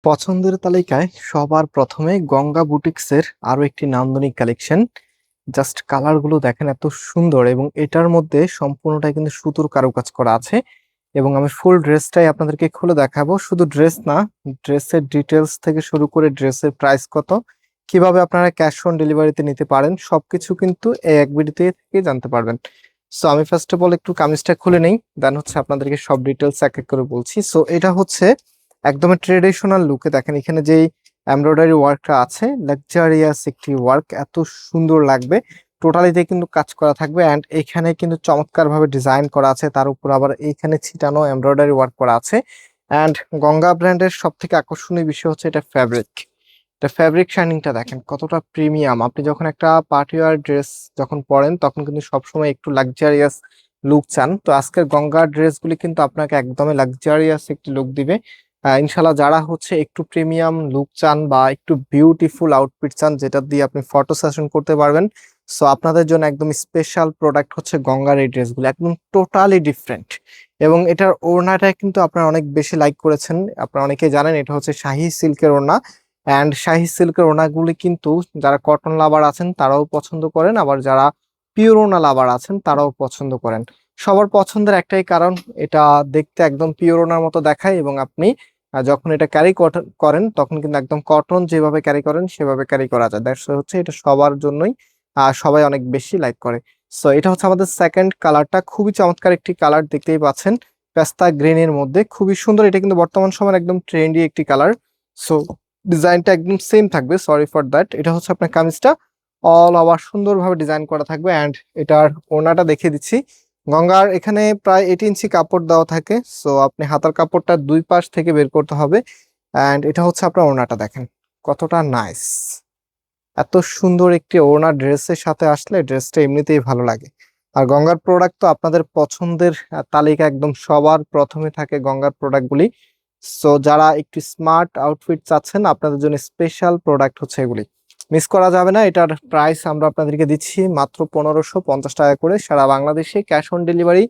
পছন্দের তালিকায় সবার প্রথমে গঙ্গা বুটিক্সের আরো একটি নান্দনিক কালেকশন। জাস্ট কালার গুলো দেখেন এত সুন্দর, এবং এটার মধ্যে সম্পূর্ণটাই কিন্তু সুতোর কারুকাজ করা আছে। এবং আমি ফুল ড্রেসটাই আপনাদেরকে খুলে দেখাবো। শুধু ড্রেস না, ড্রেসের ডিটেলস থেকে শুরু করে ড্রেসের প্রাইস কত, কিভাবে আপনারা ক্যাশ অন ডেলিভারিতে নিতে পারেন, সবকিছু কিন্তু এই এক ভিডিওতে থেকে জানতে পারবেন। সো আমি ফার্স্ট অফ অল একটু কামিজটা খুলে নেই, দেন হচ্ছে আপনাদেরকে সব ডিটেলস এক এক করে বলছি। সো এটা হচ্ছে একদমই ট্রেডিশনাল লুকে, দেখেন এখানে যেই এমব্রয়ডারি ওয়ার্কটা আছে, লাক্সারিয়াস একটি ওয়ার্ক, এত সুন্দর লাগবে। টোটালিতে কিন্তু কাজ করা থাকবে, অ্যান্ড এখানে কিন্তু চমৎকার ভাবে ডিজাইন করা আছে, তার উপর আবার এইখানে ছিটানো এমব্রয়ডারি ওয়ার্ক করা আছে। অ্যান্ড গঙ্গা ব্র্যান্ডের সব থেকে আকর্ষণীয় বিষয় হচ্ছে এটা ফ্যাব্রিক। এটা ফ্যাব্রিক শাইনিংটা দেখেন কতটা প্রিমিয়াম। আপনি যখন একটা পার্টি ওয়্যার ড্রেস যখন পরেন, তখন কিন্তু সবসময় একটু লাক্সারিয়াস লুক চান। তো আজকের গঙ্গার ড্রেসগুলি কিন্তু আপনাকে একদমই লাক্সারিয়াস একটি লুক দিবে। ইনশাল্লাহ যারা হচ্ছে একটু প্রিমিয়াম লুক চান বা একটু বিউটিফুল আউটফিট চান, যেটা দিয়ে আপনি ফটো সেশন করতে পারবেন, সো আপনাদের জন্য একদম স্পেশাল প্রোডাক্ট হচ্ছে গঙ্গার এই ড্রেসগুলো, একদম টোটালি ডিফারেন্ট। এবং এটার ওড়নাটা কিন্তু আপনারা অনেক বেশি লাইক করেছেন, আপনারা অনেকেই জানেন এটা হচ্ছে শাহি সিল্কের ওড়না। অ্যান্ড শাহি সিল্কের ওড়নাগুলি কিন্তু যারা কটন লাভার আছেন তারাও পছন্দ করেন, আবার যারা পিওর ওড়না লাভার আছেন তারাও পছন্দ করেন। সবার পছন্দের একটাই কারণ, এটা দেখতে একদম পিওর ওড়নার মতো দেখায়, এবং আপনি যখন এটা ক্যারি করেন তখন কিন্তু একদম কটন যেভাবে ক্যারি করেন সেভাবে ক্যারি করা যায়। দ্যাটস হচ্ছে এটা সবার জন্যই সবাই অনেক বেশি লাইক করে। সো এটা হচ্ছে আমাদের সেকেন্ড কালারটা, খুবই চমৎকার একটি কালার, দেখতেই পাচ্ছেন পেস্তা গ্রিনের মধ্যে, খুবই সুন্দর। এটা কিন্তু বর্তমান সময়ের একদম ট্রেন্ডি একটি কালার। সো ডিজাইনটা একদম সেম থাকবে, সরি ফর দ্যাট। এটা হচ্ছে আপনার কামিজটা অল ওভার সুন্দরভাবে ডিজাইন করা থাকবে, অ্যান্ড এটার ওড়নাটা দেখিয়ে দিচ্ছি। গঙ্গার এখানে প্রায় 8 ইঞ্চি কাপড় দেওয়া থাকে, সো আপনি হাতার কাপড়টা দুই পাশ থেকে বের করতে হবে। অ্যান্ড এটা হচ্ছে আপনার ওড়নাটা, দেখেন কতটা নাইস। এত সুন্দর একটি ওড়না ড্রেসের সাথে আসলে ড্রেসটা এমনিতেই ভালো লাগে। আর গঙ্গার প্রোডাক্ট তো আপনাদের পছন্দের তালিকা একদম সবার প্রথমে থাকে গঙ্গার প্রোডাক্টগুলি। সো যারা একটু স্মার্ট আউটফিট চাচ্ছেন, আপনাদের জন্য স্পেশাল প্রোডাক্ট হচ্ছে এগুলি, মিস করা যাবে না। এটার প্রাইস আমরা আপনাদেরকে দিচ্ছি মাত্র 1550 টাকা করে, সারা বাংলাদেশে ক্যাশ অন ডেলিভারি,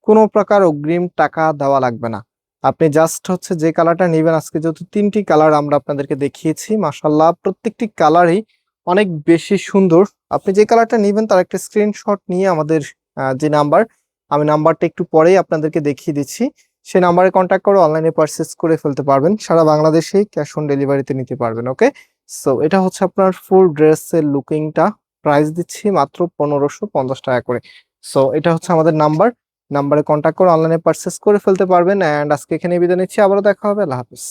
কোনো প্রকার অগ্রিম টাকা দেওয়া লাগবে না। আপনি জাস্ট হচ্ছে যে কালারটা নেবেন, আজকে যেহেতু তিনটি কালার আমরা আপনাদেরকে দেখিয়েছি, মাশাল্লাহ প্রত্যেকটি কালারই অনেক বেশি সুন্দর। আপনি যে কালারটা নেবেন তার একটা স্ক্রিনশট নিয়ে আমাদের যে নাম্বার, আমি নাম্বারটা একটু পরেই আপনাদেরকে দেখিয়ে দিচ্ছি, সেই নাম্বারে কন্ট্যাক্ট করে অনলাইনে পারচেস করে ফেলতে পারবেন, সারা বাংলাদেশেই ক্যাশ অন ডেলিভারিতে নিতে পারবেন। ওকে, সো এটা হচ্ছে আপনার ফুল ড্রেসের লুকিংটা, প্রাইস দিচ্ছি মাত্র 1550 টাকা করে। সো এটা হচ্ছে আমাদের নাম্বার, নাম্বারে কন্ট্যাক্ট করে অনলাইনে পারচেস করে ফেলতে পারবেন। অ্যান্ড আজকে এখানে বিদায় নিচ্ছি, আবারও দেখা হবে, আল্লাহ হাফিজ।